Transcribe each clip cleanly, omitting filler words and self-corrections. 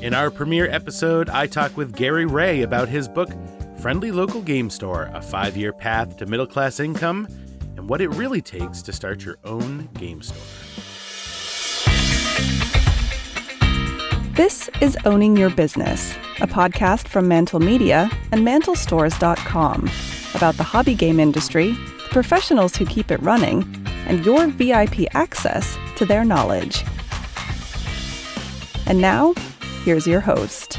In our premiere episode, I talk with Gary Ray about his book, Friendly Local Game Store, A 5-Year Path to Middle-Class Income, and what it really takes to start your own game store. This is Owning Your Business, a podcast from Mantle Media and MantleStores.com about the hobby game industry, the professionals who keep it running, and your VIP access to their knowledge. And now, here's your host.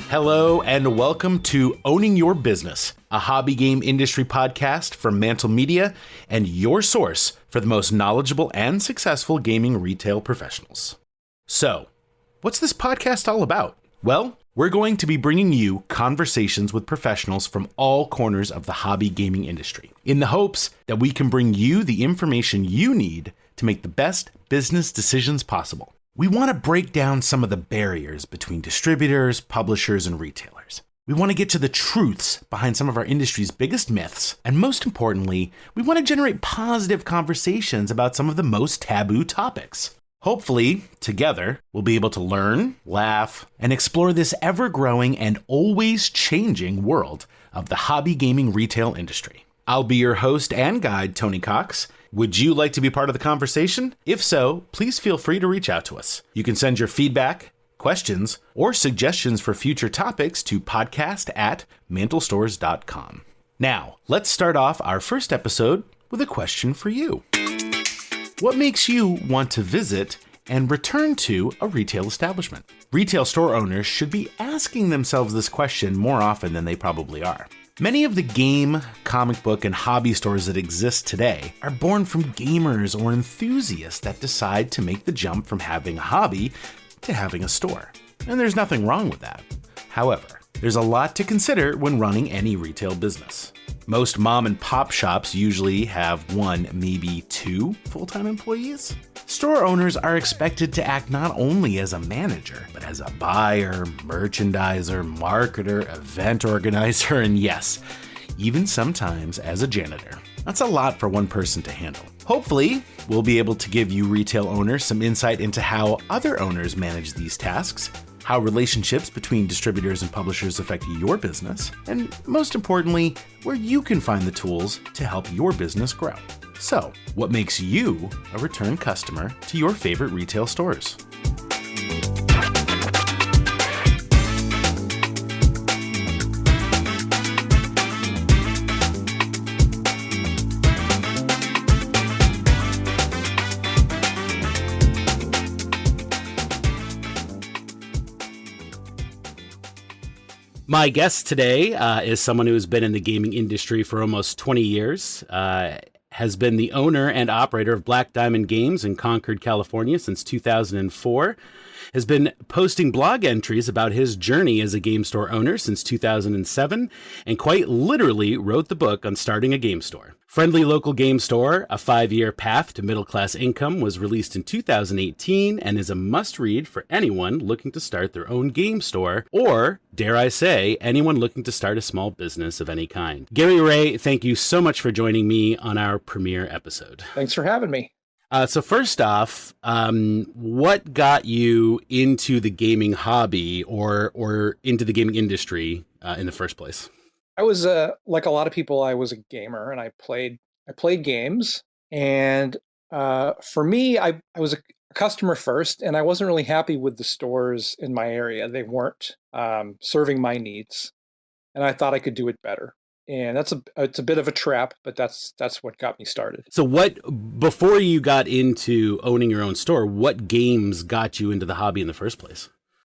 Hello and welcome to Owning Your Business, a hobby game industry podcast from Mantle Media and your source for the most knowledgeable and successful gaming retail professionals. So, what's this podcast all about? Well, we're going to be bringing you conversations with professionals from all corners of the hobby gaming industry in the hopes that we can bring you the information you need to make the best business decisions possible. We want to break down some of the barriers between distributors, publishers, and retailers. We want to get to the truths behind some of our industry's biggest myths. And most importantly, we want to generate positive conversations about some of the most taboo topics. Hopefully, together, we'll be able to learn, laugh, and explore this ever-growing and always changing world of the hobby gaming retail industry. I'll be your host and guide, Tony Cox. Would you like to be part of the conversation? If so, please feel free to reach out to us. You can send your feedback, questions, or suggestions for future topics to podcast@mantlestores.com. Now, let's start off our first episode with a question for you. What makes you want to visit and return to a retail establishment? Retail store owners should be asking themselves this question more often than they probably are. Many of the game, comic book, and hobby stores that exist today are born from gamers or enthusiasts that decide to make the jump from having a hobby to having a store. And there's nothing wrong with that. However, there's a lot to consider when running any retail business. Most mom and pop shops usually have 1, maybe 2 full-time employees. Store owners are expected to act not only as a manager, but as a buyer, merchandiser, marketer, event organizer, and yes, even sometimes as a janitor. That's a lot for one person to handle. Hopefully, we'll be able to give you retail owners some insight into how other owners manage these tasks, how relationships between distributors and publishers affect your business, and most importantly, where you can find the tools to help your business grow. So, what makes you a return customer to your favorite retail stores? My guest today is someone who has been in the gaming industry for almost 20 years, has been the owner and operator of Black Diamond Games in Concord, California since 2004, has been posting blog entries about his journey as a game store owner since 2007, and quite literally wrote the book on starting a game store. Friendly Local Game Store, A 5-Year Path to Middle-Class Income was released in 2018 and is a must-read for anyone looking to start their own game store or, dare I say, anyone looking to start a small business of any kind. Gary Ray, thank you so much for joining me on our premiere episode. Thanks for having me. So first off, what got you into the gaming hobby or into the gaming industry in the first place? I was like a lot of people. I was a gamer, and I played games. And for me, I was a customer first, and I wasn't really happy with the stores in my area. They weren't serving my needs, and I thought I could do it better. And it's a bit of a trap, but that's what got me started. So before you got into owning your own store, what games got you into the hobby in the first place?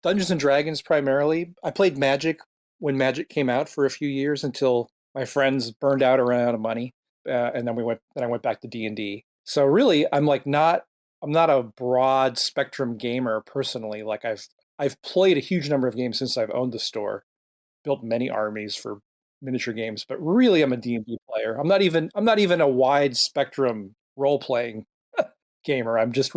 Dungeons and Dragons primarily. I played Magic when Magic came out for a few years until my friends burned out or ran out of money, and then I went back to D&D. So really, I'm not a broad spectrum gamer personally. Like I've played a huge number of games since I've owned the store, built many armies for miniature games, but really I'm a D&D player. I'm not even a wide spectrum role playing gamer. I just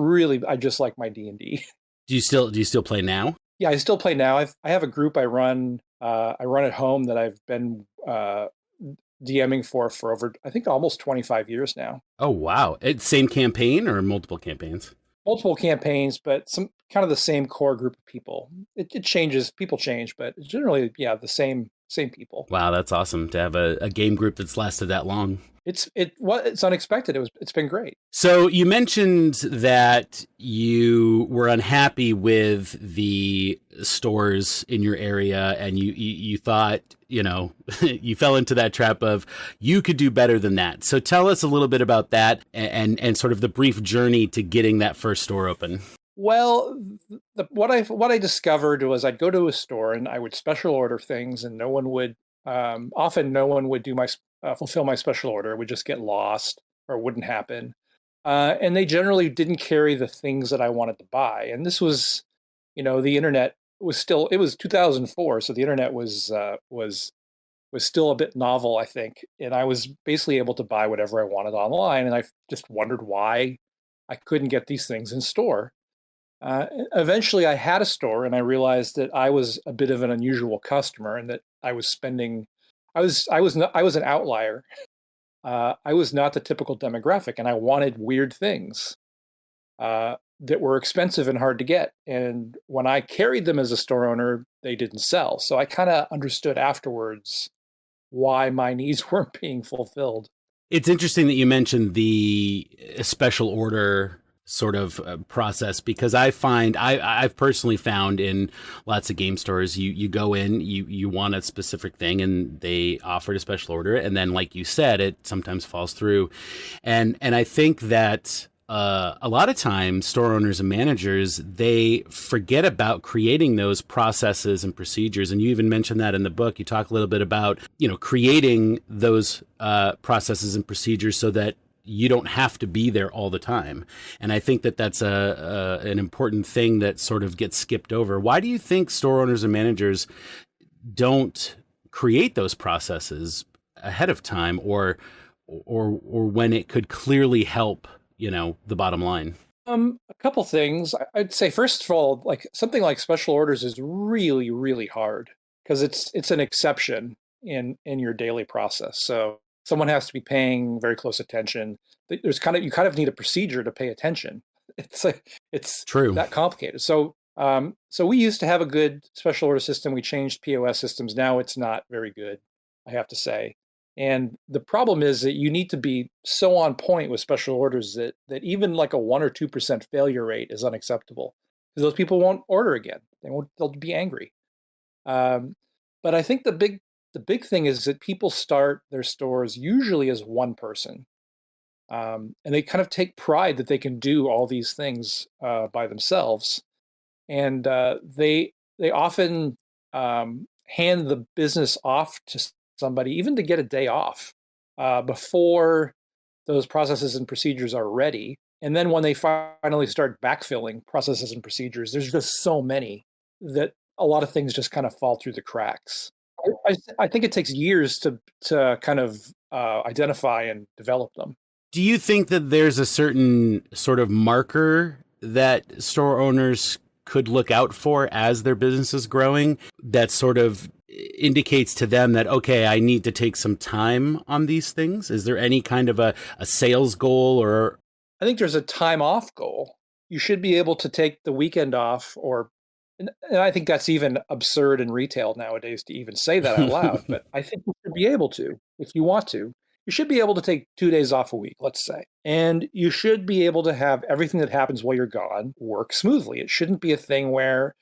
like my D&D. Do you still play now? Yeah, I still play now. I have a group I run at home that I've been DMing for over, I think, almost 25 years now. Oh, wow. It's same campaign or multiple campaigns? multiple campaigns, but some kind of the same core group of people. It changes, people change, but generally, yeah, the same people. Wow, that's awesome to have a game group that's lasted that long. It's unexpected. It's been great. So you mentioned that you were unhappy with the stores in your area, and you thought, you fell into that trap of you could do better than that. So tell us a little bit about that and sort of the brief journey to getting that first store open. Well, what I discovered was I'd go to a store and I would special order things, and no one would. Often, no one would do fulfill my special order. It would just get lost or wouldn't happen. And they generally didn't carry the things that I wanted to buy. And this was, the internet it was 2004, so the internet was still a bit novel, I think. And I was basically able to buy whatever I wanted online. And I just wondered why I couldn't get these things in store. Eventually, I had a store, and I realized that I was a bit of an unusual customer, and that I was spending. I was an outlier. I was not the typical demographic, and I wanted weird things that were expensive and hard to get. And when I carried them as a store owner, they didn't sell. So I kind of understood afterwards why my needs weren't being fulfilled. It's interesting that you mentioned the special order sort of process, because I've personally found in lots of game stores, you go in, you want a specific thing, and they offer a special order, and then, like you said, it sometimes falls through, and I think that a lot of times store owners and managers, they forget about creating those processes and procedures. And you even mentioned that in the book. You talk a little bit about, creating those processes and procedures so that you don't have to be there all the time. And I think that that's an important thing that sort of gets skipped over. Why do you think store owners and managers don't create those processes ahead of time, or when it could clearly help, the bottom line? A couple things. I'd say, first of all, like something like special orders is really, really hard because it's an exception in your daily process. So someone has to be paying very close attention. You kind of need a procedure to pay attention. It's true, that complicated. So we used to have a good special order system. We changed POS systems. Now it's not very good, I have to say. And the problem is that you need to be so on point with special orders that even like a 1 or 2% failure rate is unacceptable, because those people won't order again. They'll be angry. But I think the big thing is that people start their stores usually as one person. And they kind of take pride that they can do all these things by themselves. And they often hand the business off to somebody, even to get a day off, before those processes and procedures are ready. And then when they finally start backfilling processes and procedures, there's just so many that a lot of things just kind of fall through the cracks. I think it takes years to kind of identify and develop them. Do you think that there's a certain sort of marker that store owners could look out for as their business is growing that sort of indicates to them that, okay, I need to take some time on these things? Is there any kind of a sales goal? Or I think there's a time off goal. You should be able to take the weekend off, and I think that's even absurd in retail nowadays to even say that out loud, but I think you should be able to, if you want to. You should be able to take 2 days off a week, let's say. And you should be able to have everything that happens while you're gone work smoothly. It shouldn't be a thing where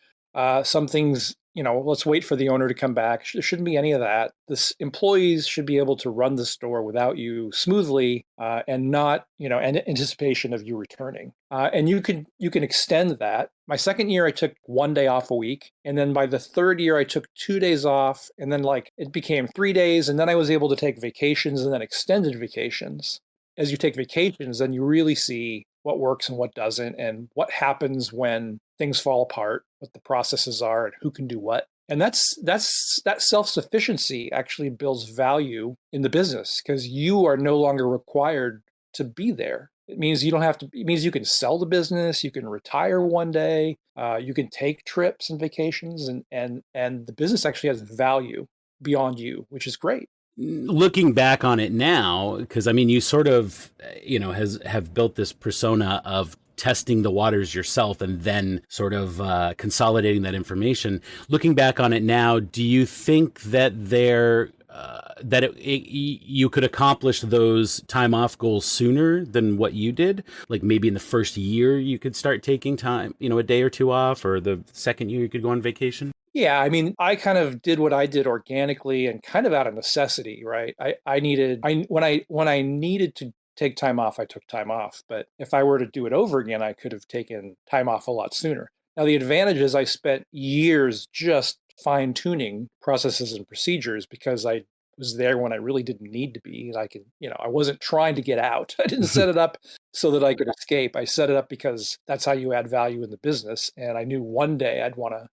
some things, let's wait for the owner to come back. There shouldn't be any of that. Employees should be able to run the store without you smoothly, and not, in anticipation of you returning. And you can extend that. My second year, I took 1 day off a week. And then by the third year, I took 2 days off. And then it became 3 days. And then I was able to take vacations and then extended vacations. As you take vacations, then you really see what works and what doesn't, and what happens when things fall apart, what the processes are, and who can do what. And that self-sufficiency actually builds value in the business, because you are no longer required to be there. It means you don't have to. It means you can sell the business, you can retire one day, you can take trips and vacations, and the business actually has value beyond you, which is great. Looking back on it now, because I mean, you sort of, have built this persona of testing the waters yourself and then sort of consolidating that information. Looking back on it now, do you think that you could accomplish those time off goals sooner than what you did? Like maybe in the first year you could start taking time, a day or two off, or the second year you could go on vacation? Yeah, I mean, I kind of did what I did organically and kind of out of necessity, right? When I needed to take time off, I took time off. But if I were to do it over again, I could have taken time off a lot sooner. Now, the advantage is I spent years just fine tuning processes and procedures because I was there when I really didn't need to be. I wasn't trying to get out. I didn't set it up so that I could escape. I set it up because that's how you add value in the business. And I knew one day I'd want to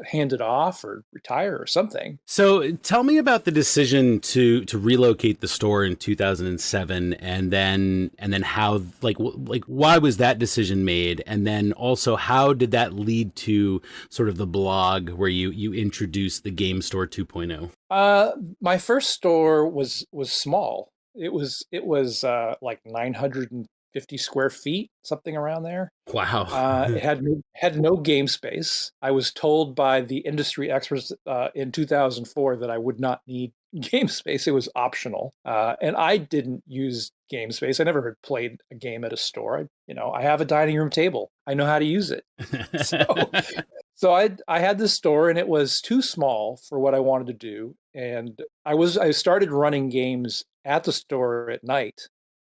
hand it off or retire or something. So tell me about the decision to relocate the store in 2007, and then how, like why was that decision made? And then also, how did that lead to sort of the blog where you introduced the Game Store 2.0? My first store was small. It was like 950 square feet, something around there. Wow. It had no game space. I was told by the industry experts in 2004 that I would not need game space. It was optional, and I didn't use game space. I never had played a game at a store. I have a dining room table. I know how to use it. So I had this store, and it was too small for what I wanted to do. And I started running games at the store at night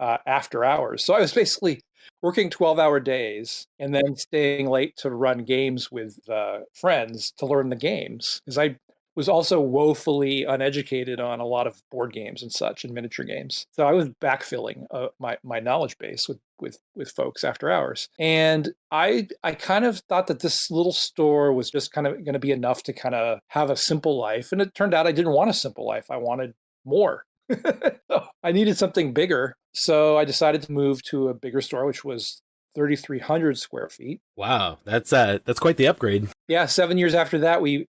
after hours. So I was basically working 12-hour days and then staying late to run games with friends to learn the games, because I was also woefully uneducated on a lot of board games and such and miniature games. So I was backfilling my knowledge base with folks after hours. And I kind of thought that this little store was just kind of going to be enough to kind of have a simple life. And it turned out I didn't want a simple life. I wanted more. So I needed something bigger. So I decided to move to a bigger store, which was 3,300 square feet. Wow, that's quite the upgrade. Yeah, 7 years after that, we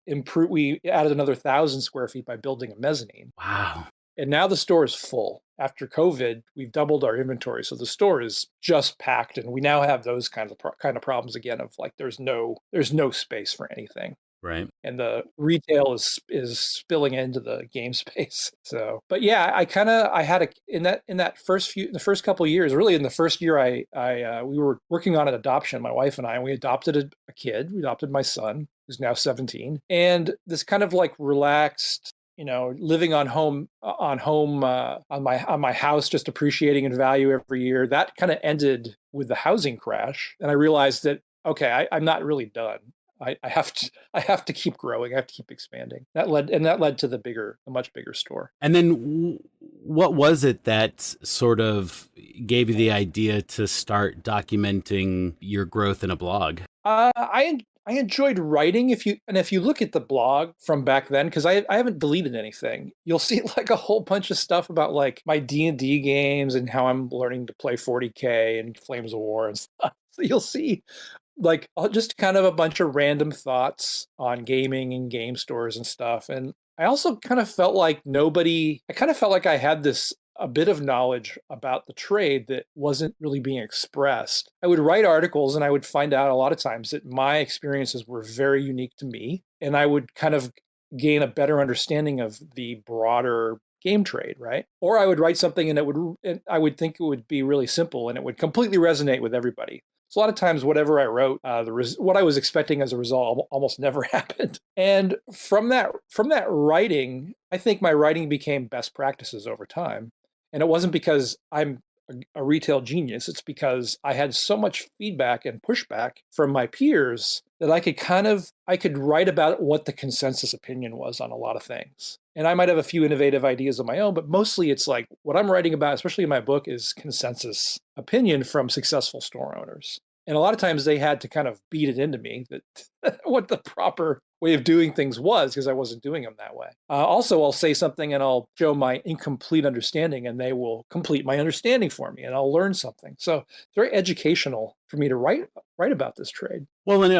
added another 1,000 square feet by building a mezzanine. Wow. And now the store is full. After COVID, we've doubled our inventory, so the store is just packed, and we now have those kind of problems again of like there's no space for anything. Right. And the retail is spilling into the game space. So, but yeah, I had in the first couple of years, really in the first year, we were working on an adoption, my wife and we adopted a kid. We adopted my son, who's now 17, and this kind of like relaxed, living on my house, just appreciating in value every year. That kind of ended with the housing crash, and I realized that okay, I'm not really done. I have to keep growing. I have to keep expanding. That led to the much bigger store. And then what was it that sort of gave you the idea to start documenting your growth in a blog? I enjoyed writing. If you look at the blog from back then, because I haven't deleted anything, you'll see like a whole bunch of stuff about like my D&D games and how I'm learning to play 40K and Flames of War and stuff. So you'll see like just kind of a bunch of random thoughts on gaming and game stores and stuff. And I also kind of felt like I had a bit of knowledge about the trade that wasn't really being expressed. I would write articles and I would find out a lot of times that my experiences were very unique to me. And I would kind of gain a better understanding of the broader game trade, right? Or I would write something and I would think it would be really simple and it would completely resonate with everybody. So a lot of times, whatever I wrote, what I was expecting as a result almost never happened. And from that writing, I think my writing became best practices over time. And it wasn't because I'm a retail genius. It's because I had so much feedback and pushback from my peers that I could write about what the consensus opinion was on a lot of things. And I might have a few innovative ideas of my own, but mostly it's like what I'm writing about, especially in my book, is consensus opinion from successful store owners. And a lot of times they had to kind of beat it into me that what the proper way of doing things was, because I wasn't doing them that way. Also, I'll say something and I'll show my incomplete understanding and they will complete my understanding for me and I'll learn something. So it's very educational for me to write about this trade. Well, and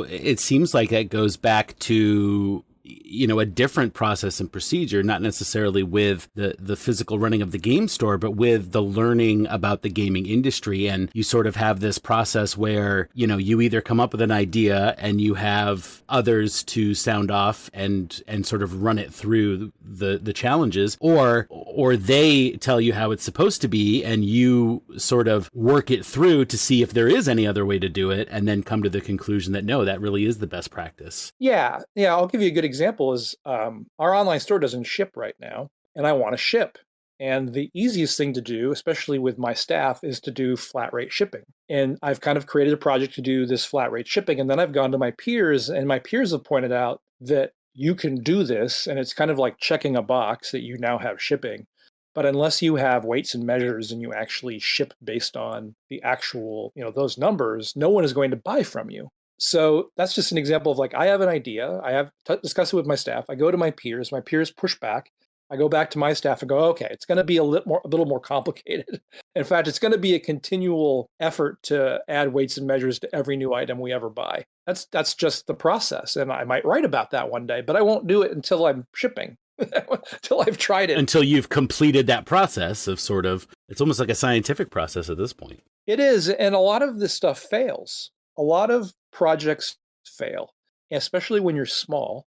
it seems like that goes back to a different process and procedure, not necessarily with the physical running of the game store, but with the learning about the gaming industry. And you sort of have this process where, you either come up with an idea and you have others to sound off and sort of run it through the challenges, or they tell you how it's supposed to be and you sort of work it through to see if there is any other way to do it, and then come to the conclusion that no, that really is the best practice. Yeah. I'll give you a good example is our online store doesn't ship right now, and I want to ship. And the easiest thing to do, especially with my staff, is to do flat rate shipping. And I've kind of created a project to do this flat rate shipping. And then I've gone to my peers, and my peers have pointed out that you can do this. And it's kind of like checking a box that you now have shipping. But unless you have weights and measures and you actually ship based on the actual, those numbers, no one is going to buy from you. So that's just an example of I have an idea. I have discussed it with my staff. I go to my peers push back. I go back to my staff and go, okay, it's going to be a little more complicated. In fact, it's going to be a continual effort to add weights and measures to every new item we ever buy. That's just the process. And I might write about that one day, but I won't do it until I'm shipping. Until I've tried it. Until you've completed that process of sort of, it's almost like a scientific process at this point. It is. And a lot of this stuff fails. A lot of projects fail, especially when you're small.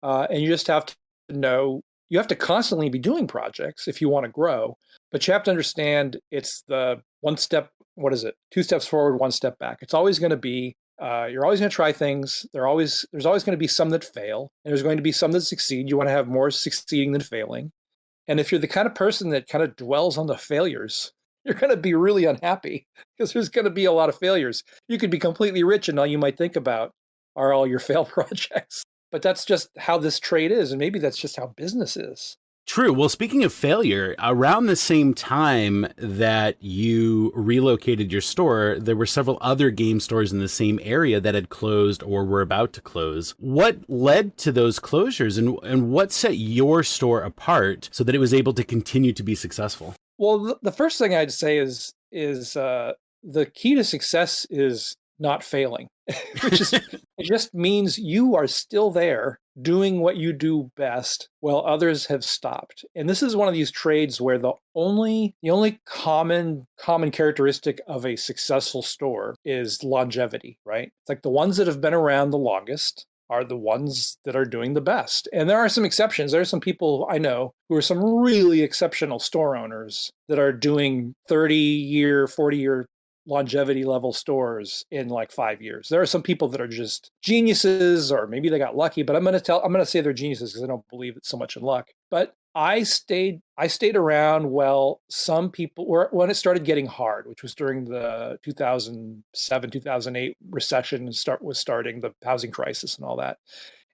And you just have to know, you have to constantly be doing projects if you want to grow. But you have to understand it's the one step, 2 steps forward, 1 step back. It's always going to be, you're always going to try things. There's always going to be some that fail, and there's going to be some that succeed. You want to have more succeeding than failing. And if you're the kind of person that kind of dwells on the failures, you're going to be really unhappy because there's going to be a lot of failures. You could be completely rich, and all you might think about are all your failed projects. But that's just how this trade is, and maybe that's just how business is. True. Well, speaking of failure, around the same time that you relocated your store, there were several other game stores in the same area that had closed or were about to close. What led to those closures, and what set your store apart so that it was able to continue to be successful? Well, the first thing I'd say is the key to success is not failing, which is, it just means you are still there doing what you do best while others have stopped. And this is one of these trades where the only common characteristic of a successful store is longevity, right? It's like the ones that have been around the longest are the ones that are doing the best. And there are some exceptions. There are some people I know who are some really exceptional store owners that are doing 30-year, 40-year longevity level stores in 5 years. There are some people that are just geniuses, or maybe they got lucky, but I'm going to say they're geniuses because I don't believe it's so much in luck. But I stayed around while some people were, when it started getting hard, which was during the 2007, 2008 recession was starting, the housing crisis and all that.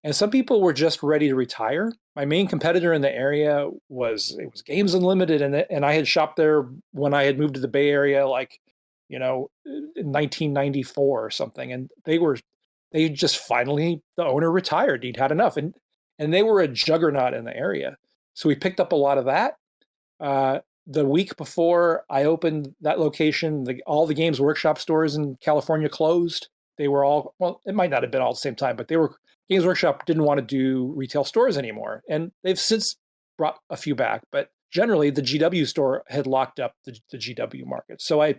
And some people were just ready to retire. My main competitor in the area was Games Unlimited, and I had shopped there when I had moved to the Bay Area, in 1994 or something. And they just finally, the owner retired. He'd had enough. And they were a juggernaut in the area. So we picked up a lot of that. The week before I opened that location, all the Games Workshop stores in California closed. They were all, well, it might not have been all at the same time, but Games Workshop didn't want to do retail stores anymore. And they've since brought a few back, but generally the GW store had locked up the GW market. So I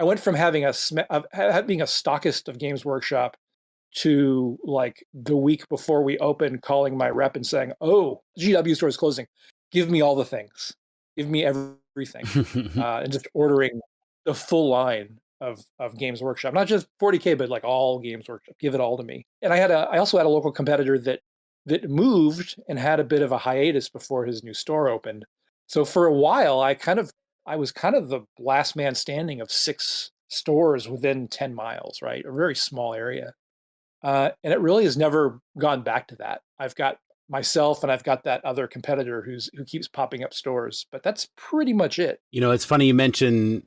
went from having being a stockist of Games Workshop to the week before we opened calling my rep and saying, oh, the GW store is closing. Give me all the things. Give me everything. And just ordering the full line of Games Workshop, not just 40K, but all Games Workshop. Give it all to me. And I also had a local competitor that moved and had a bit of a hiatus before his new store opened. So for a while, I was kind of the last man standing of 6 stores within 10 miles, right? A very small area. And it really has never gone back to that. I've got myself and I've got that other competitor who keeps popping up stores, but that's pretty much it. It's funny you mention,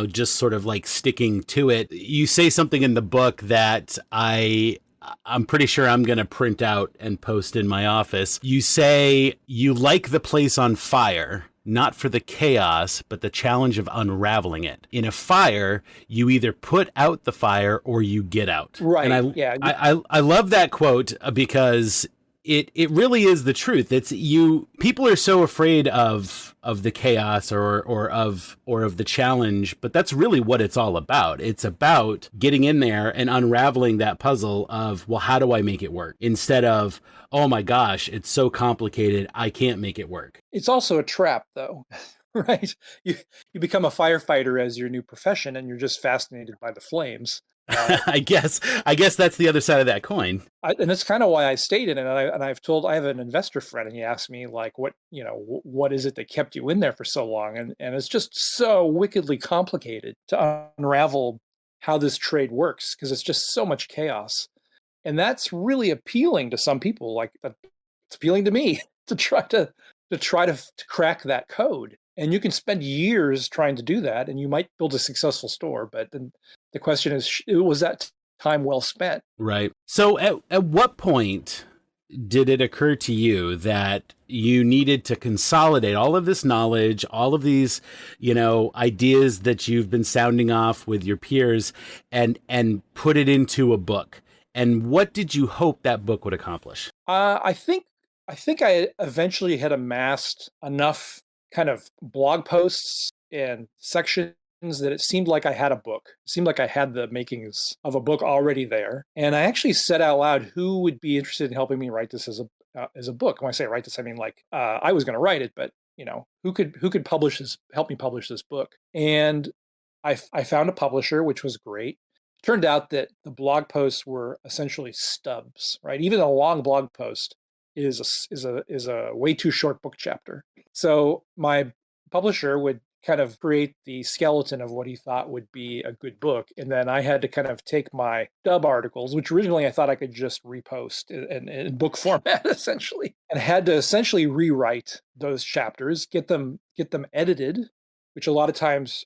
just sort of sticking to it. You say something in the book that I'm pretty sure I'm going to print out and post in my office. You say you like the place on fire, not for the chaos, but the challenge of unraveling it. In a fire, you either put out the fire or you get out. Right. And I love that quote because it really is the truth. It's people are so afraid of the chaos or of the challenge, but that's really what it's all about. It's about getting in there and unraveling that puzzle of, well, how do I make it work? Instead of, oh my gosh, it's so complicated, I can't make it work. It's also a trap, though. Right? You become a firefighter as your new profession, and you're just fascinated by the flames. I guess that's the other side of that coin. And it's kind of why I stayed in it. And I have an investor friend, and he asked me, like, what is it that kept you in there for so long? And it's just so wickedly complicated to unravel how this trade works, because it's just so much chaos. And that's really appealing to some people. Like, it's appealing to me to try to crack that code. And you can spend years trying to do that, and you might build a successful store. But then the question is, was that time well spent? Right. So at what point did it occur to you that you needed to consolidate all of this knowledge, all of these, ideas that you've been sounding off with your peers, and put it into a book? And what did you hope that book would accomplish? I think I eventually had amassed enough kind of blog posts and sections that it seemed like I had a book. It seemed like I had the makings of a book already there. And I actually said out loud who would be interested in helping me write this as a book. When I say write this, I mean like I was going to write it, but who could help me publish this book? And I found a publisher, which was great. Turned out that the blog posts were essentially stubs, right? Even a long blog post is a way too short book chapter. So my publisher would kind of create the skeleton of what he thought would be a good book. And then I had to kind of take my stub articles, which originally I thought I could just repost in book format, essentially, and had to essentially rewrite those chapters, get them edited, which a lot of times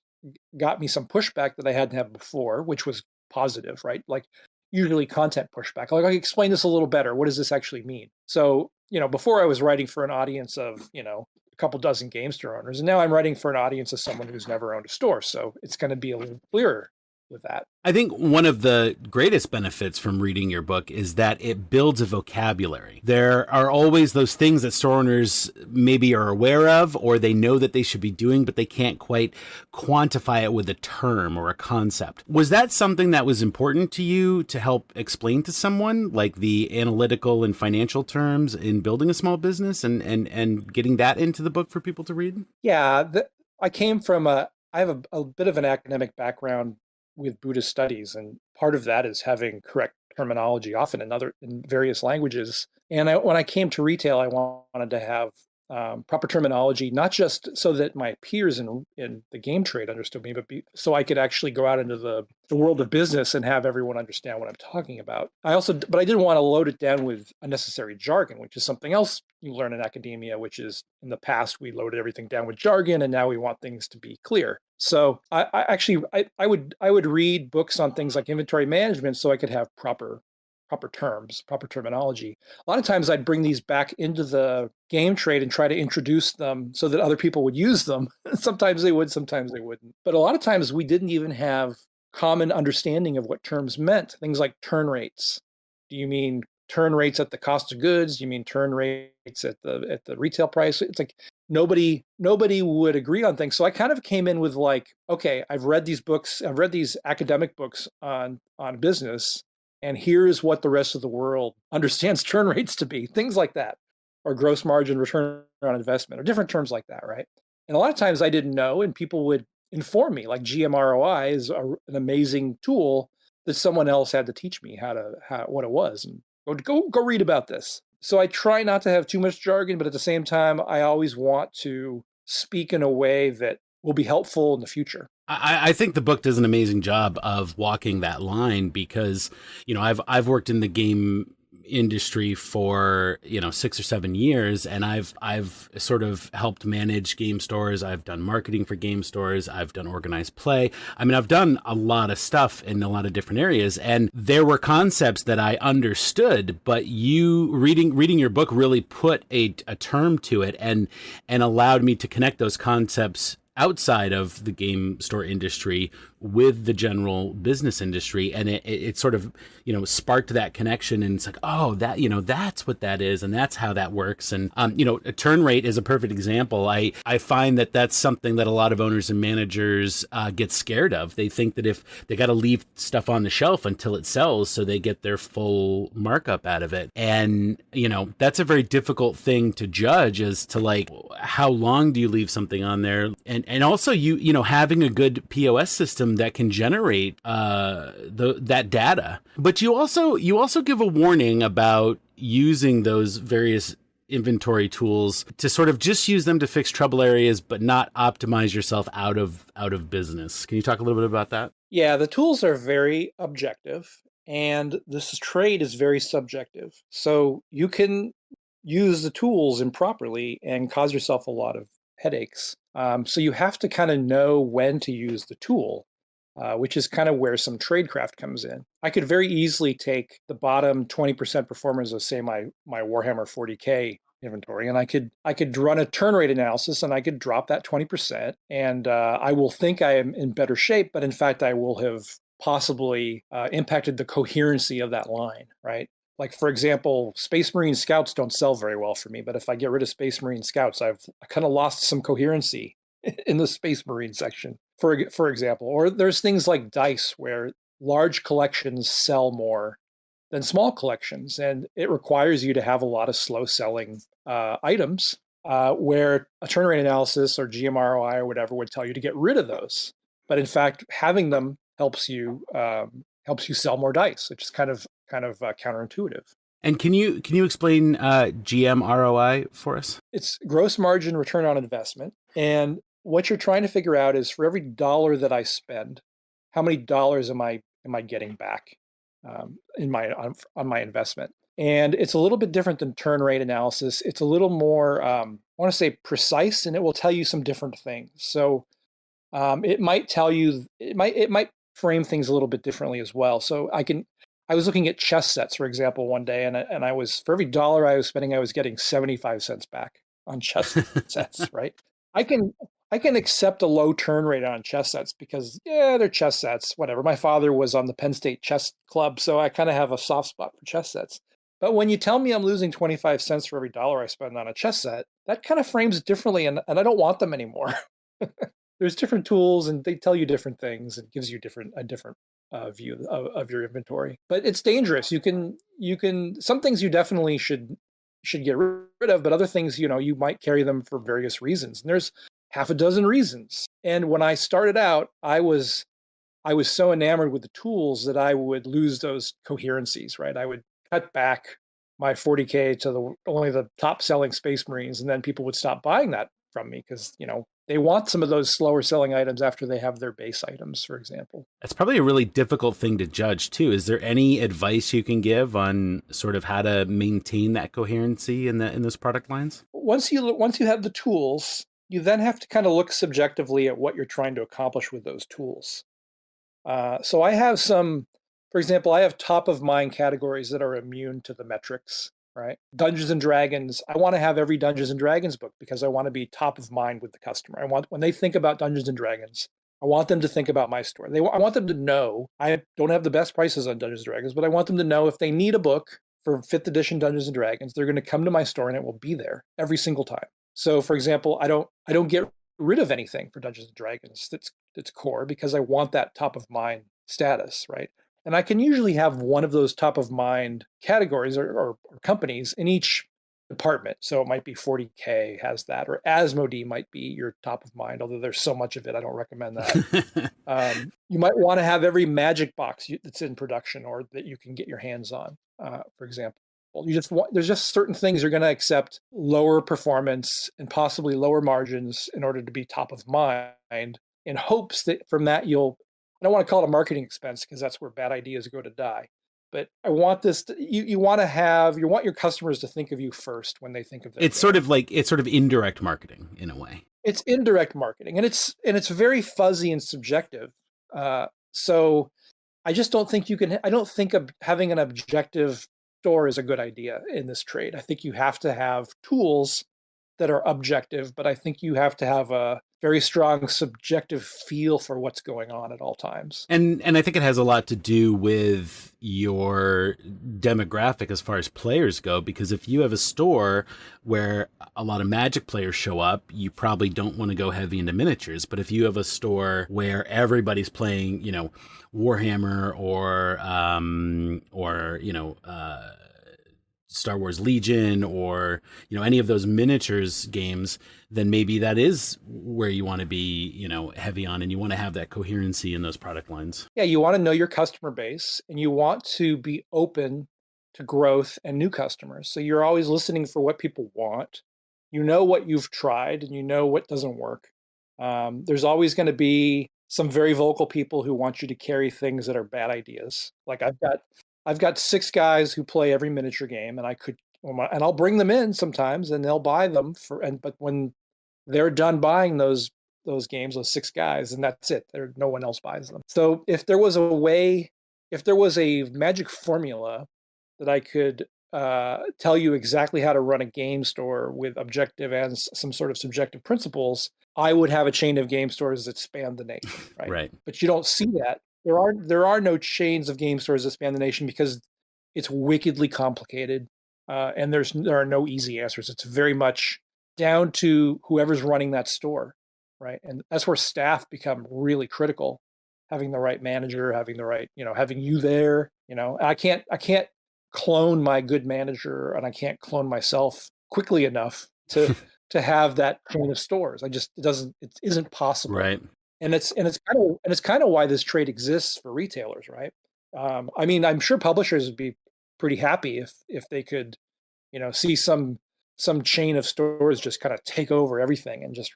got me some pushback that I hadn't had before, which was positive, right? Like usually content pushback. Like, I explain this a little better. What does this actually mean? So, before I was writing for an audience of, a couple dozen game store owners, and now I'm writing for an audience of someone who's never owned a store. So it's going to be a little clearer with that. I think one of the greatest benefits from reading your book is that it builds a vocabulary. There are always those things that store owners maybe are aware of, or they know that they should be doing, but they can't quite quantify it with a term or a concept. Was that something that was important to you to help explain to someone, like the analytical and financial terms in building a small business and getting that into the book for people to read? Yeah, I came from I have a bit of an academic background with Buddhist studies, and part of that is having correct terminology, often in various languages. And when I came to retail, I wanted to have proper terminology, not just so that my peers in the game trade understood me, but so I could actually go out into the world of business and have everyone understand what I'm talking about. But I didn't want to load it down with unnecessary jargon, which is something else you learn in academia, which is in the past we loaded everything down with jargon, and now we want things to be clear. So I would read books on things like inventory management so I could have proper terms, proper terminology. A lot of times I'd bring these back into the game trade and try to introduce them so that other people would use them. Sometimes they would, sometimes they wouldn't. But a lot of times we didn't even have common understanding of what terms meant. Things like turn rates. Do you mean turn rates at the cost of goods? Do you mean turn rates at the retail price? It's like nobody would agree on things. So I kind of came in with like, okay, I've read these books, I've read these academic books on business, and here's what the rest of the world understands turn rates to be, things like that, or gross margin, return on investment, or different terms like that, right? And a lot of times I didn't know, and people would inform me, like GMROI is an amazing tool that someone else had to teach me what it was, and go read about this. So I try not to have too much jargon, but at the same time, I always want to speak in a way that will be helpful in the future. I think the book does an amazing job of walking that line because, I've worked in the game industry for 6 or 7 years, and I've sort of helped manage game stores. I've done marketing for game stores. I've done organized play. I mean, I've done a lot of stuff in a lot of different areas, and there were concepts that I understood, but you reading your book really put a term to it and allowed me to connect those concepts outside of the game store industry with the general business industry, and it sort of, you know, sparked that connection, and it's like, oh, that, you know, that's what that is, and that's how that works. And you know, a turn rate is a perfect example. I find that that's something that a lot of owners and managers get scared of. They think that if they got to leave stuff on the shelf until it sells so they get their full markup out of it, and you know, that's a very difficult thing to judge, as to like, how long do you leave something on there, and also you know, having a good POS system that can generate that data. But you also give a warning about using those various inventory tools to sort of just use them to fix trouble areas, but not optimize yourself out of business. Can you talk a little bit about that? Yeah, the tools are very objective, and this trade is very subjective. So you can use the tools improperly and cause yourself a lot of headaches. So you have to kind of know when to use the tool, which is kind of where some tradecraft comes in. I could very easily take the bottom 20% performers of, say, my Warhammer 40K inventory, and I could run a turn rate analysis, and I could drop that 20%, and I will think I am in better shape, but in fact I will have possibly impacted the coherency of that line, right? Like, for example, Space Marine Scouts don't sell very well for me, but if I get rid of Space Marine Scouts, I kind of lost some coherency in the Space Marine section, for example. Or there's things like dice, where large collections sell more than small collections, and it requires you to have a lot of slow selling items, where a turn rate analysis or GMROI or whatever would tell you to get rid of those. But in fact, having them helps you sell more dice, which is kind of counterintuitive. And can you explain GM ROI for us? It's gross margin return on investment. And what you're trying to figure out is, for every dollar that I spend, how many dollars am I getting back on my investment? And it's a little bit different than turn rate analysis. It's a little more, I want to say, precise, and it will tell you some different things. So it might tell you, it might frame things a little bit differently as well. So I was looking at chess sets, for example, one day, and I was, for every dollar I was spending, I was getting 75 cents back on chess sets, right? I can accept a low turn rate on chess sets because, yeah, they're chess sets, whatever. My father was on the Penn State Chess Club, so I kind of have a soft spot for chess sets. But when you tell me I'm losing 25 cents for every dollar I spend on a chess set, that kind of frames it differently, and I don't want them anymore. There's different tools, and they tell you different things, and gives you a different view of your inventory. But it's dangerous. You can some things you definitely should get rid of, but other things, you know, you might carry them for various reasons. And there's half a dozen reasons. And when I started out, I was so enamored with the tools that I would lose those coherencies, right? I would cut back my 40K to only the top selling Space Marines, and then people would stop buying that from me because, you know, they want some of those slower selling items after they have their base items, for example. That's probably a really difficult thing to judge too. Is there any advice you can give on sort of how to maintain that coherency in those product lines? Once you have the tools, you then have to kind of look subjectively at what you're trying to accomplish with those tools. So I have for example, I have top of mind categories that are immune to the metrics, right? Dungeons and Dragons, I want to have every Dungeons and Dragons book because I want to be top of mind with the customer. When they think about Dungeons and Dragons, I want them to think about my store. I want them to know I don't have the best prices on Dungeons and Dragons, but I want them to know if they need a book for 5th edition Dungeons and Dragons, they're going to come to my store and it will be there every single time. So, for example, I don't get rid of anything for Dungeons and Dragons that's core because I want that top of mind status, right? And I can usually have one of those top of mind categories or companies in each department. So it might be 40K has that, or Asmodee might be your top of mind, although there's so much of it, I don't recommend that. You might want to have every Magic box that's in production or that you can get your hands on, for example. There's just certain things you're going to accept lower performance and possibly lower margins in order to be top of mind, in hopes that from that I don't want to call it a marketing expense because that's where bad ideas go to die. But I want this. You want your customers to think of you first when they think of their. It's sort of indirect marketing in a way. It's indirect marketing, and it's very fuzzy and subjective. So I just don't think you can. I don't think having an objective store is a good idea in this trade. I think you have to have tools that are objective, but I think you have to have a very strong subjective feel for what's going on at all times. And I think it has a lot to do with your demographic as far as players go, because if you have a store where a lot of Magic players show up, you probably don't want to go heavy into miniatures. But if you have a store where everybody's playing, Warhammer or Star Wars Legion or any of those miniatures games, then maybe that is where you want to be heavy on, and you want to have that coherency in those product lines. Yeah, you want to know your customer base, and you want to be open to growth and new customers. So you're always listening for what people want. You know what you've tried, and you know what doesn't work. There's always going to be some very vocal people who want you to carry things that are bad ideas. Like I've got 6 guys who play every miniature game, and I'll bring them in sometimes, and they'll buy them but when they're done buying those games, those 6 guys, and that's it. No one else buys them. So if there was a magic formula that I could tell you exactly how to run a game store with objective and some sort of subjective principles, I would have a chain of game stores that span the nation, right? Right. But you don't see that. There are no chains of game stores that span the nation because it's wickedly complicated, and there are no easy answers. It's very much down to whoever's running that store, right? And that's where staff become really critical. Having the right manager, having the right, having you there. I can't clone my good manager, and I can't clone myself quickly enough to have that chain of stores. It isn't possible. Right. And it's kind of why this trade exists for retailers, right? I'm sure publishers would be pretty happy if they could, see some chain of stores just kind of take over everything and just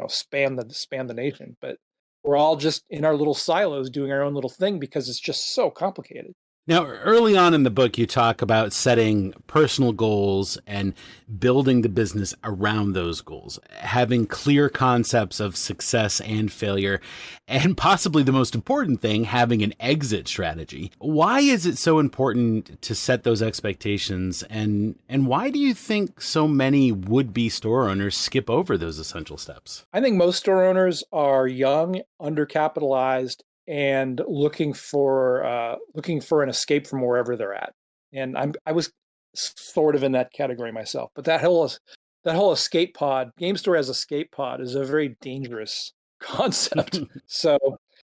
span the nation. But we're all just in our little silos doing our own little thing because it's just so complicated. Now, early on in the book, you talk about setting personal goals and building the business around those goals, having clear concepts of success and failure, and possibly the most important thing, having an exit strategy. Why is it so important to set those expectations, and why do you think so many would-be store owners skip over those essential steps? I think most store owners are young, undercapitalized, and looking for an escape from wherever they're at. And I was sort of in that category myself. But that whole escape pod, game store as escape pod, is a very dangerous concept. So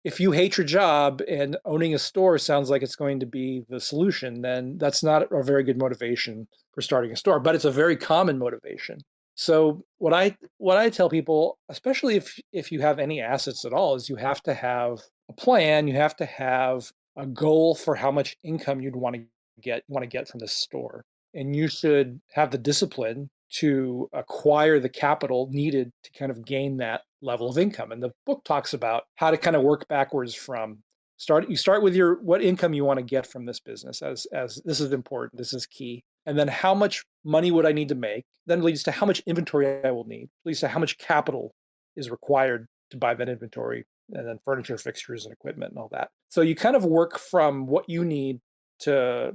if you hate your job and owning a store sounds like it's going to be the solution, then that's not a very good motivation for starting a store. But it's a very common motivation. So what I tell people, especially if you have any assets at all, is you have to have a plan. You have to have a goal for how much income you'd want to get from this store, and you should have the discipline to acquire the capital needed to kind of gain that level of income. And the book talks about how to kind of work backwards from you start with what income you want to get from this business as this is important, this is key. And then how much money would I need to make? Then leads to how much inventory I will need, leads to how much capital is required to buy that inventory, and then furniture, fixtures, and equipment and all that. So you kind of work from what you need to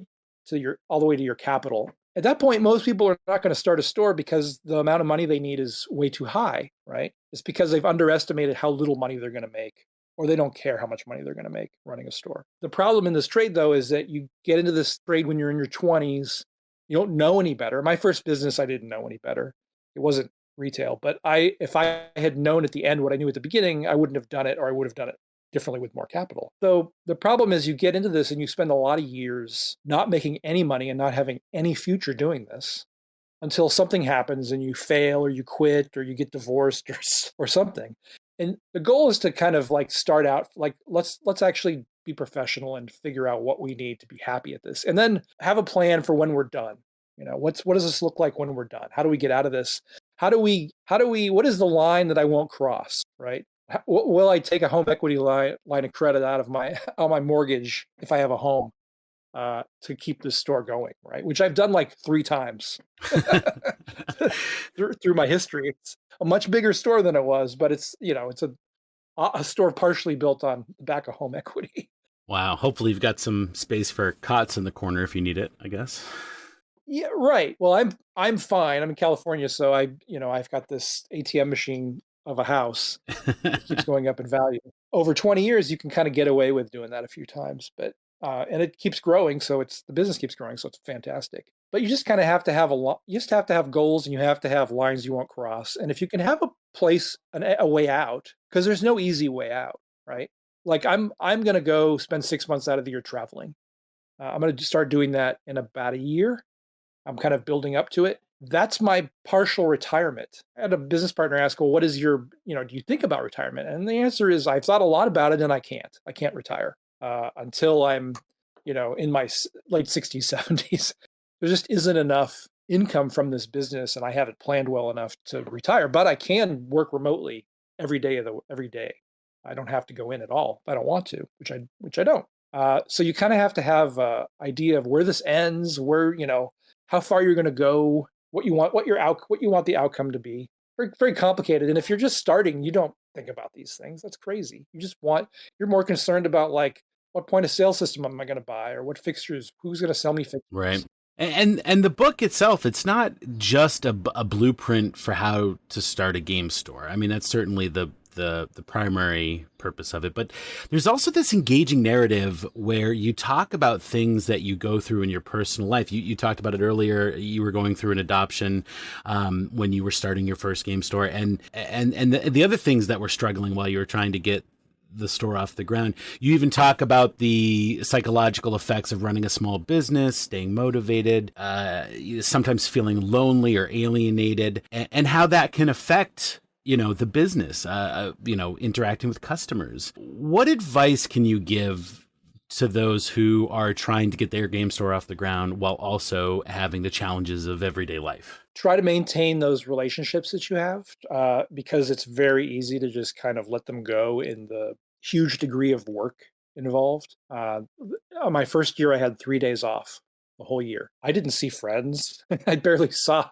your all the way to your capital. At that point, most people are not going to start a store because the amount of money they need is way too high, right? It's because they've underestimated how little money they're going to make, or they don't care how much money they're going to make running a store. The problem in this trade, though, is that you get into this trade when you're in your 20s. You don't know any better. My first business, I didn't know any better. It wasn't retail, but if I had known at the end what I knew at the beginning, I wouldn't have done it, or I would have done it differently with more capital. So the problem is you get into this and you spend a lot of years not making any money and not having any future doing this until something happens and you fail, or you quit, or you get divorced, or something. And the goal is to kind of like start out like let's actually be professional and figure out what we need to be happy at this, and then have a plan for when we're done. What does this look like when we're done? How do we get out of this? What is the line that I won't cross, right? Will I take a home equity line of credit out of my mortgage if I have a home to keep this store going, right? Which I've done like 3 times through my history. It's a much bigger store than it was, but it's a store partially built on the back of home equity. Wow. Hopefully you've got some space for cots in the corner if you need it, I guess. Yeah, right. Well, I'm fine. I'm in California, so I've got this ATM machine of a house. It keeps going up in value. Over 20 years, you can kind of get away with doing that a few times, but and it keeps growing, so the business keeps growing, so it's fantastic. But you just kind of have to have you just have to have goals, and you have to have lines you won't cross. And if you can have a place, a way out, because there's no easy way out, right? Like I'm going to go spend 6 months out of the year traveling. I'm going to start doing that in about a year. I'm kind of building up to it. That's my partial retirement. I had a business partner ask, well, what is your, do you think about retirement? And the answer is I've thought a lot about it and I can't retire until I'm, in my late 60s, 70s. There just isn't enough income from this business and I haven't planned well enough to retire, but I can work remotely every day every day. I don't have to go in at all if I don't want to, which I don't. So you kind of have to have an idea of where this ends, where, how far you're going to go, what you want the outcome to be. Very, very complicated. And if you're just starting, you don't think about these things. That's crazy. You're more concerned about like, what point of sale system am I going to buy, or what fixtures, who's going to sell me fixtures. Right. And the book itself, it's not just a blueprint for how to start a game store. I mean, that's certainly the primary purpose of it. But there's also this engaging narrative where you talk about things that you go through in your personal life. You talked about it earlier. You were going through an adoption when you were starting your first game store, and the other things that were struggling while you were trying to get the store off the ground. You even talk about the psychological effects of running a small business, staying motivated, sometimes feeling lonely or alienated, and how that can affect the business, interacting with customers. What advice can you give to those who are trying to get their game store off the ground while also having the challenges of everyday life? Try to maintain those relationships that you have, because it's very easy to just kind of let them go in the huge degree of work involved. My first year, I had 3 days off the whole year. I didn't see friends. I barely saw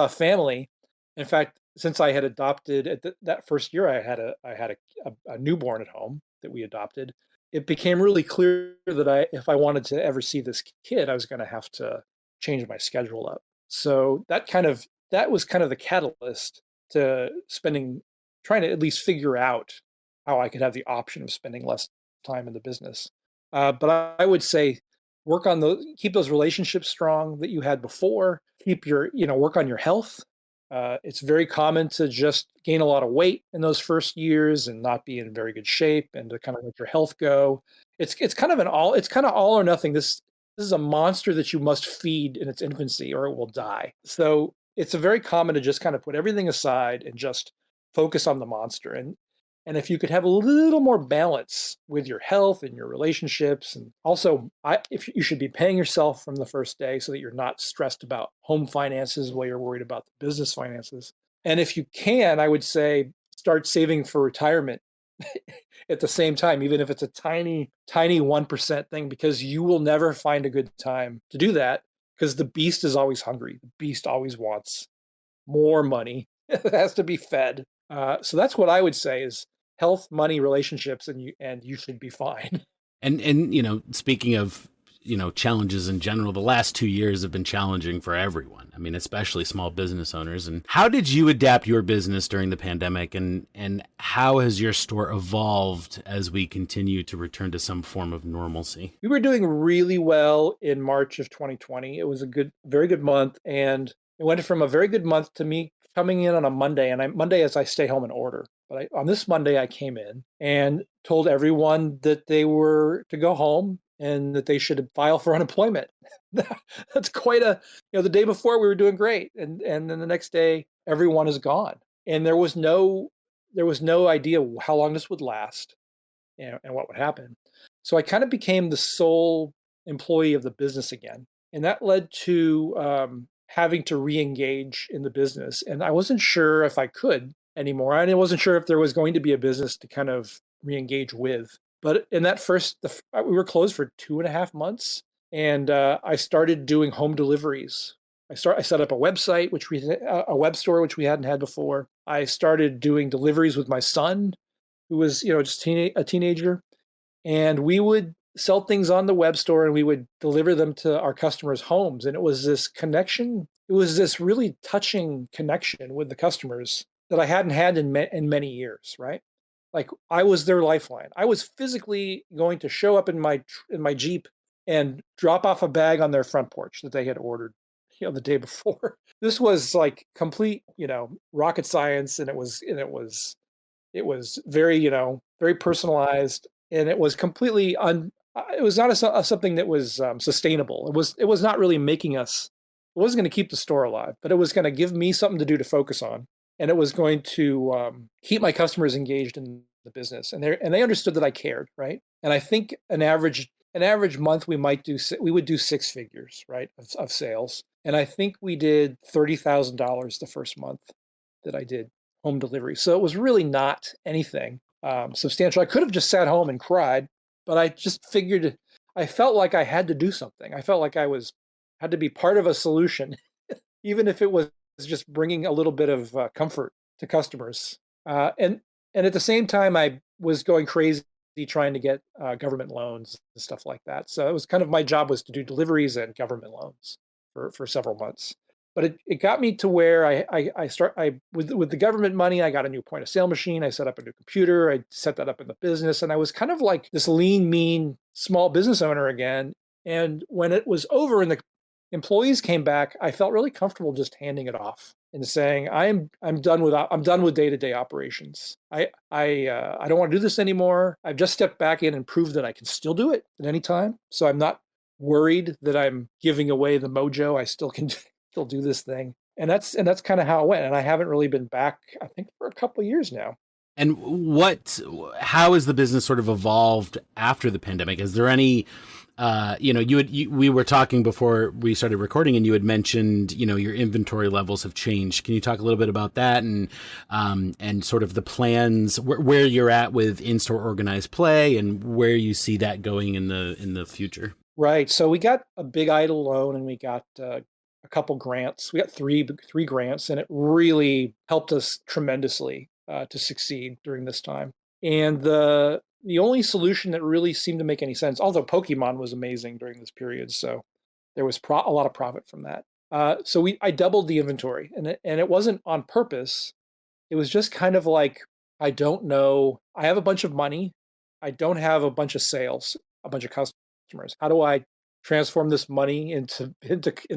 family. In fact, since I had adopted that first year, I had a newborn at home that we adopted. It became really clear that if I wanted to ever see this kid, I was going to have to change my schedule up. So that was kind of the catalyst to trying to at least figure out how I could have the option of spending less time in the business. But I would say keep those relationships strong that you had before. Work on your health. It's very common to just gain a lot of weight in those first years and not be in very good shape, and to kind of let your health go. It's kind of all or nothing. This is a monster that you must feed in its infancy or it will die. So it's very common to just kind of put everything aside and just focus on the monster. And if you could have a little more balance with your health and your relationships, and also if you should be paying yourself from the first day so that you're not stressed about home finances while you're worried about the business finances. And if you can, I would say start saving for retirement at the same time, even if it's a tiny 1% thing, because you will never find a good time to do that, because the beast is always hungry. The beast always wants more money. It has to be fed. So that's what I would say is health, money, relationships, and you should be fine. And speaking of challenges in general, the last 2 years have been challenging for everyone. I mean, especially small business owners. And how did you adapt your business during the pandemic, and how has your store evolved as we continue to return to some form of normalcy? We were doing really well in March of 2020. It was very good month, and it went from a very good month to me coming in on a Monday, and Monday is I stay home and order. But on this Monday, I came in and told everyone that they were to go home and that they should file for unemployment. That's quite the day before we were doing great. And then the next day, everyone is gone. And there was no idea how long this would last and what would happen. So I kind of became the sole employee of the business again. And that led to having to re-engage in the business. And I wasn't sure if I could anymore. I wasn't sure if there was going to be a business to kind of re-engage with. But in that we were closed for 2.5 months, and I started doing home deliveries. I set up a website, a web store, which we hadn't had before. I started doing deliveries with my son, who was just a teenager, and we would sell things on the web store and we would deliver them to our customers' homes. And it was this connection. It was this really touching connection with the customers that I hadn't had in many years, right? Like I was their lifeline. I was physically going to show up in my Jeep and drop off a bag on their front porch that they had ordered, the day before. This was like complete, rocket science, and it was very, very personalized, and it was completely it was not something that was sustainable. It was not really making us. It wasn't going to keep the store alive, but it was going to give me something to do to focus on, and it was going to keep my customers engaged in the business, and they understood that I cared, right? And I think an average month we would do six figures, right, of sales, and I think we did $30,000 the first month that I did home delivery. So it was really not anything substantial. I could have just sat home and cried, but I just figured I felt like I had to do something. I felt like had to be part of a solution, even if it was just bringing a little bit of comfort to customers. And at the same time, I was going crazy trying to get government loans and stuff like that. So it was kind of my job was to do deliveries and government loans for several months. But it got me to where with the government money, I got a new point of sale machine. I set up a new computer. I set that up in the business. And I was kind of like this lean, mean, small business owner again. And when it was over and the employees came back, I felt really comfortable just handing it off and saying, I'm done with day-to-day operations. I don't want to do this anymore. I've just stepped back in and proved that I can still do it at any time. So I'm not worried that I'm giving away the mojo. I still can still do this thing. And that's kind of how it went. And I haven't really been back, I think, for a couple of years now. And how has the business sort of evolved after the pandemic? Is there any, we were talking before we started recording, and you had mentioned, your inventory levels have changed. Can you talk a little bit about that and sort of the plans, where you're at with in-store organized play and where you see that going in the future? Right. So we got a big idle loan, and we got a couple grants. We got three grants, and it really helped us tremendously to succeed during this time. And the only solution that really seemed to make any sense, although Pokemon was amazing during this period, so there was a lot of profit from that. So I doubled the inventory, and it wasn't on purpose. It was just kind of like, I don't know. I have a bunch of money. I don't have a bunch of sales, a bunch of customers. How do I transform this money into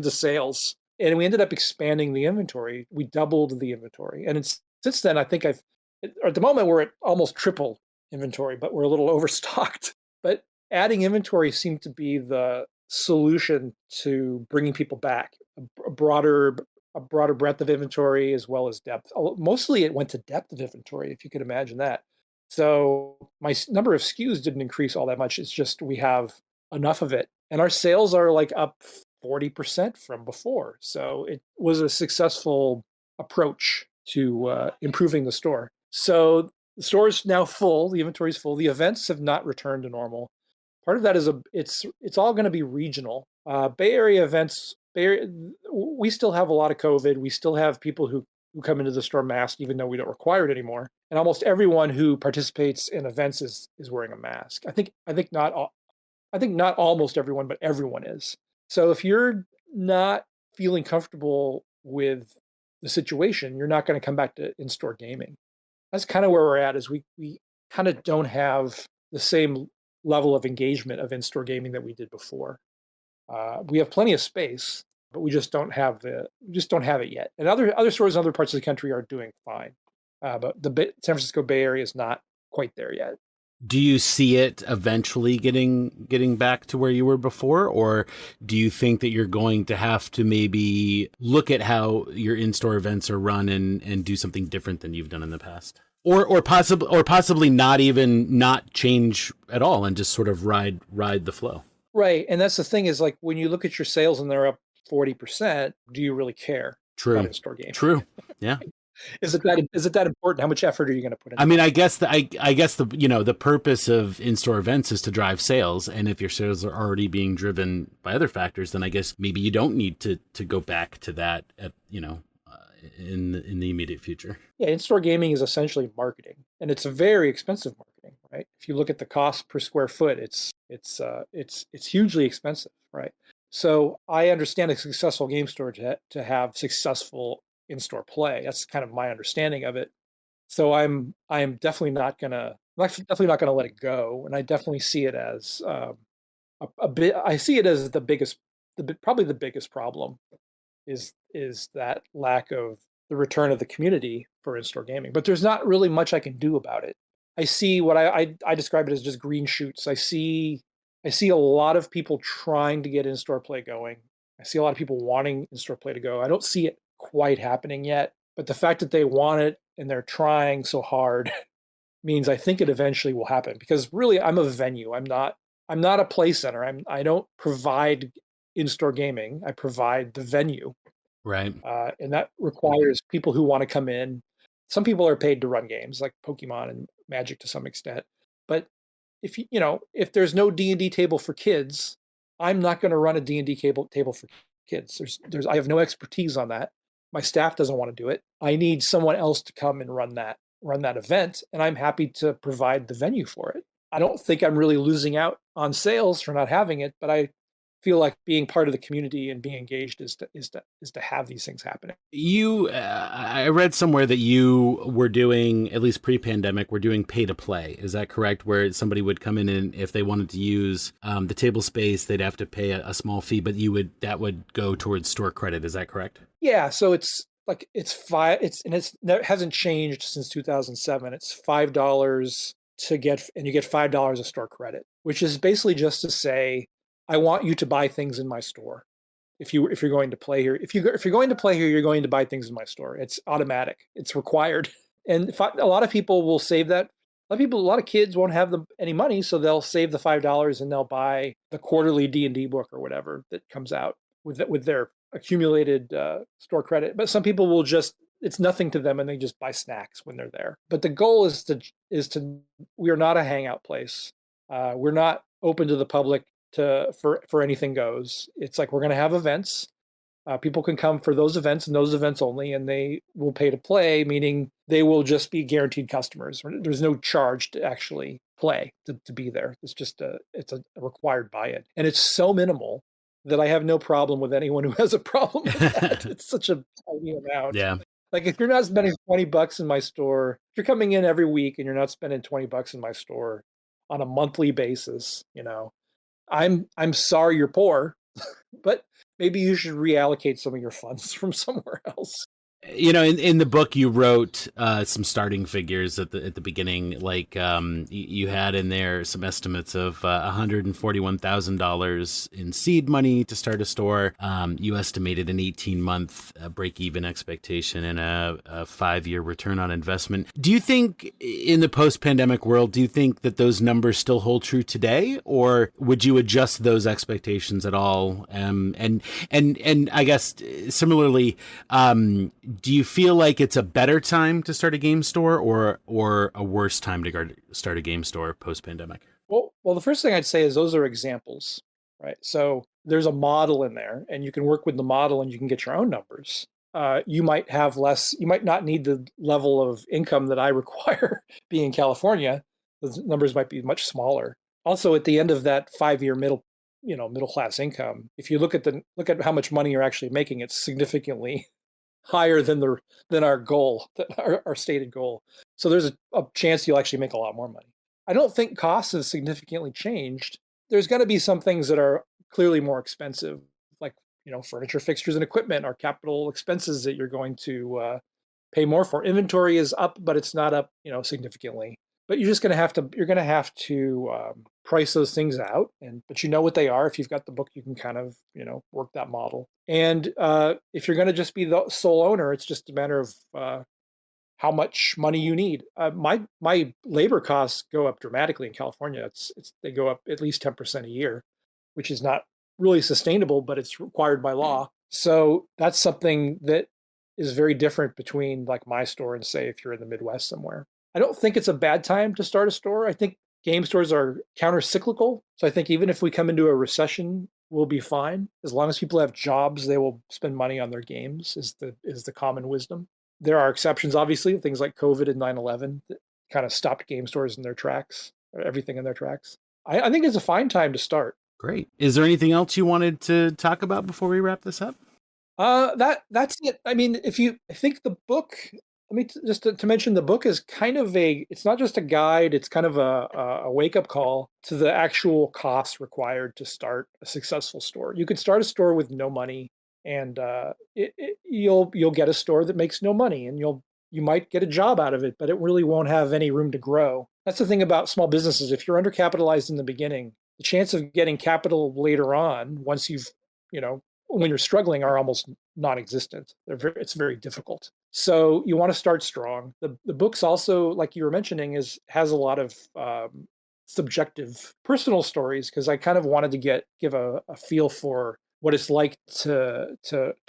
sales? And we ended up expanding the inventory. We doubled the inventory, and since then, I think at the moment we're at almost triple inventory, but we're a little overstocked. But adding inventory seemed to be the solution to bringing people back. A broader breadth of inventory as well as depth. Mostly it went to depth of inventory, if you could imagine that. So my number of SKUs didn't increase all that much. It's just we have enough of it. And our sales are like up 40% from before. So it was a successful approach to improving the store. So the store is now full. The inventory is full. The events have not returned to normal. Part of that is it's all going to be regional. Bay Area events. We still have a lot of COVID. We still have people who come into the store masked, even though we don't require it anymore. And almost everyone who participates in events is wearing a mask. I think not almost everyone, but everyone is. So if you're not feeling comfortable with the situation, you're not going to come back to in-store gaming. That's kind of where we're at, is we kind of don't have the same level of engagement of in-store gaming that we did before. We have plenty of space, but we just don't have it yet. And other stores in other parts of the country are doing fine. But the San Francisco Bay Area is not quite there yet. Do you see it eventually getting back to where you were before, or do you think that you're going to have to maybe look at how your in-store events are run and do something different than you've done in the past, or possibly not change at all and just sort of ride the flow? Right, and that's the thing, is like when you look at your sales and they're up 40%, do you really care about in-store gaming? True, yeah. Is it that important? How much effort are you going to put in? I mean, I guess the purpose of in-store events is to drive sales, and if your sales are already being driven by other factors, then I guess maybe you don't need to go back to that in the immediate future. Yeah, in-store gaming is essentially marketing, and it's a very expensive marketing, right? If you look at the cost per square foot, it's hugely expensive, right? So I understand a successful game store to have successful in-store play. That's kind of my understanding of it. So I'm definitely not gonna let it go, and I definitely see it as a bit. I see it as probably the biggest problem is that lack of the return of the community for in-store gaming. But there's not really much I can do about it. I see what I describe it as just green shoots. I see a lot of people trying to get in-store play going. I see a lot of people wanting in-store play to go. I don't see it quite happening yet, but the fact that they want it and they're trying so hard means I think it eventually will happen. Because really, I'm a venue. I'm not a play center. I don't provide in-store gaming. I provide the venue, Right. and that requires people who want to come in. Some people are paid to run games, like Pokemon and Magic to some extent. But if there's no D&D table for kids, I'm not going to run a D&D table for kids. I have no expertise on that. My staff doesn't want to do it. I need someone else to come and run that event, and I'm happy to provide the venue for it. I don't think I'm really losing out on sales for not having it, but I feel like being part of the community and being engaged is to have these things happening. I read somewhere that you were doing, at least pre-pandemic, were doing pay to play. Is that correct? Where somebody would come in and if they wanted to use the table space, they'd have to pay a small fee, but that would go towards store credit. Is that correct? Yeah. So it's hasn't changed since 2007. It's $5 to get, and you get $5 of store credit, which is basically just to say, I want you to buy things in my store. If you're going to play here, if you're going to play here, you're going to buy things in my store. It's automatic. It's required. And a lot of people will save that. A lot of kids won't have any money, so they'll save the $5 and they'll buy the quarterly D&D book or whatever that comes out with their accumulated store credit. But some people will it's nothing to them and they just buy snacks when they're there. But the goal is to we are not a hangout place. We're not open to the public for anything goes. It's like we're going to have events. People can come for those events and those events only, and they will pay to play, meaning they will just be guaranteed customers. There's no charge to actually play to be there. It's a required buy-in, and it's so minimal that I have no problem with anyone who has a problem with that. It's such a tiny amount. Yeah. Like if you're not spending $20 in my store, if you're coming in every week and you're not spending $20 in my store on a monthly basis, I'm sorry you're poor, but maybe you should reallocate some of your funds from somewhere else. In the book you wrote some starting figures at the beginning, like you had in there some estimates of $141,000 in seed money to start a store. You estimated an 18-month break-even expectation and a 5-year return on investment. Do you think in the post-pandemic world, do you think that those numbers still hold true today, or would you adjust those expectations at all? And I guess similarly, do you feel like it's a better time to start a game store or a worse time to start a game store post-pandemic? Well, the first thing I'd say is those are examples, right? So there's a model in there, and you can work with the model and you can get your own numbers. You might have less, you might not need the level of income that I require being in California. The numbers might be much smaller. Also, at the end of that 5-year middle class income, if you look at how much money you're actually making, it's significantly higher than our goal, our stated goal. So there's a chance you'll actually make a lot more money. I don't think costs have significantly changed. There's going to be some things that are clearly more expensive, like furniture, fixtures, and equipment are capital expenses that you're going to pay more for. Inventory is up, but it's not up significantly. But you're just going to have to price those things out, but you know what they are. If you've got the book, you can kind of work that model. And if you're going to just be the sole owner, it's just a matter of how much money you need. My labor costs go up dramatically in California. They go up at least 10% a year, which is not really sustainable, but it's required by law. So that's something that is very different between like my store and say if you're in the Midwest somewhere. I don't think it's a bad time to start a store. I think game stores are counter-cyclical. So I think even if we come into a recession, we'll be fine. As long as people have jobs, they will spend money on their games is the common wisdom. There are exceptions, obviously, things like COVID and 9/11 that kind of stopped game stores in their tracks, or everything in their tracks. I think it's a fine time to start. Great. Is there anything else you wanted to talk about before we wrap this up? That's it. I mean, I think the book. Let me just to mention the book is kind of it's not just a guide. It's kind of a wake up call to the actual costs required to start a successful store. You could start a store with no money, and you'll get a store that makes no money, and you might get a job out of it, but it really won't have any room to grow. That's the thing about small businesses. If you're undercapitalized in the beginning, the chance of getting capital later on, once you've you know when you're struggling, are almost non-existent. It's very difficult. So you want to start strong. The book's also, like you were mentioning, has a lot of subjective personal stories, because I kind of wanted to give a feel for what it's like to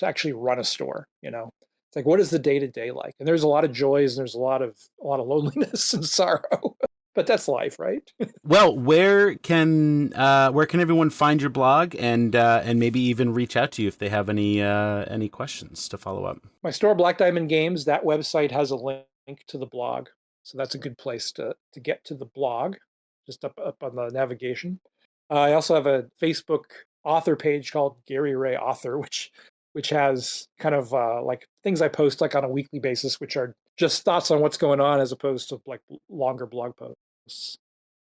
actually run a store. It's like, what is the day-to-day like? And there's a lot of joys, and there's a lot of loneliness and sorrow. But that's life, right? Well, where can everyone find your blog, and maybe even reach out to you if they have any questions to follow up? My store, Black Diamond Games, that website has a link to the blog, so that's a good place to get to the blog, just up on the navigation. I also have a Facebook author page called Gary Ray Author, which has kind of like things I post like on a weekly basis, which are just thoughts on what's going on, as opposed to like longer blog posts.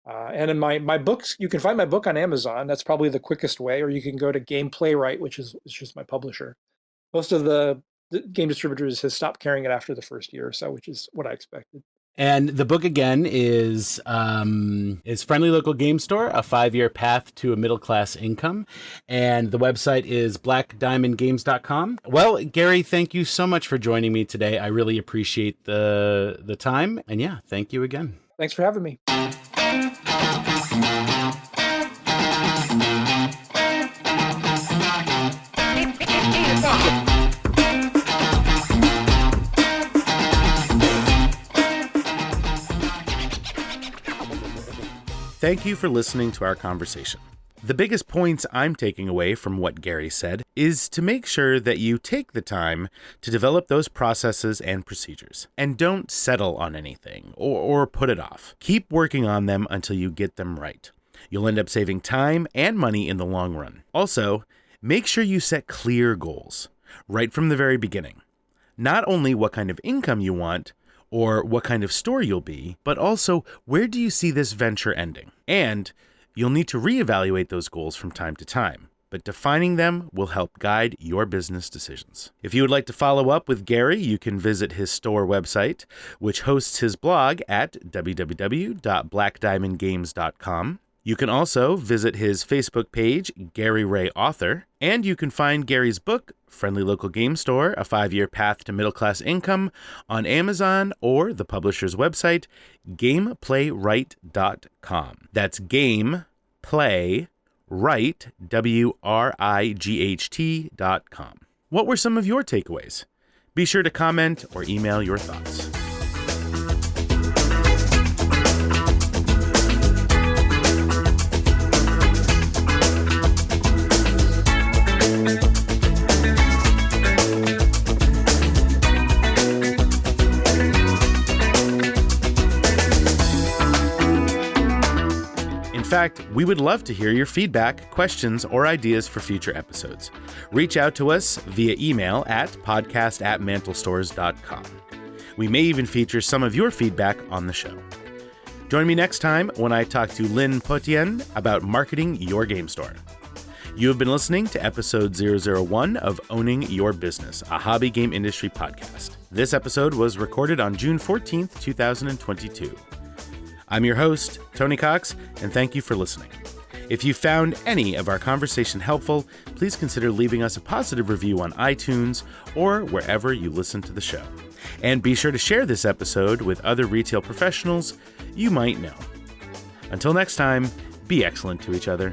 And in my books, you can find my book on Amazon. That's probably the quickest way, or you can go to Game Playwright, which is just my publisher. Most of the game distributors has stopped carrying it after the first year or so, which is what I expected. And the book again is Friendly Local Game Store, A 5-Year Path to a Middle-Class Income. And the website is blackdiamondgames.com. Well, Gary, thank you so much for joining me today. I really appreciate the time. And yeah, thank you again. Thanks for having me. Thank you for listening to our conversation. The biggest points I'm taking away from what Gary said is to make sure that you take the time to develop those processes and procedures, and don't settle on anything or put it off. Keep working on them until you get them right. You'll end up saving time and money in the long run. Also, make sure you set clear goals right from the very beginning. Not only what kind of income you want, or what kind of store you'll be, but also where do you see this venture ending? And you'll need to reevaluate those goals from time to time, but defining them will help guide your business decisions. If you would like to follow up with Gary, you can visit his store website, which hosts his blog at www.blackdiamondgames.com. You can also visit his Facebook page, Gary Ray Author, and you can find Gary's book, Friendly Local Game Store, A 5-Year Path to Middle-Class Income, on Amazon or the publisher's website, gameplaywright.com. That's gameplaywright, WRIGHT.com. What were some of your takeaways? Be sure to comment or email your thoughts. In fact, we would love to hear your feedback, questions, or ideas for future episodes. Reach out to us via email at podcast@mantlestores.com. We may even feature some of your feedback on the show. Join me next time when I talk to Lynn Potien about marketing your game store. You have been listening to episode 001 of Owning Your Business, a hobby game industry podcast. This episode was recorded on June 14th, 2022. I'm your host, Tony Cox, and thank you for listening. If you found any of our conversation helpful, please consider leaving us a positive review on iTunes or wherever you listen to the show. And be sure to share this episode with other retail professionals you might know. Until next time, be excellent to each other.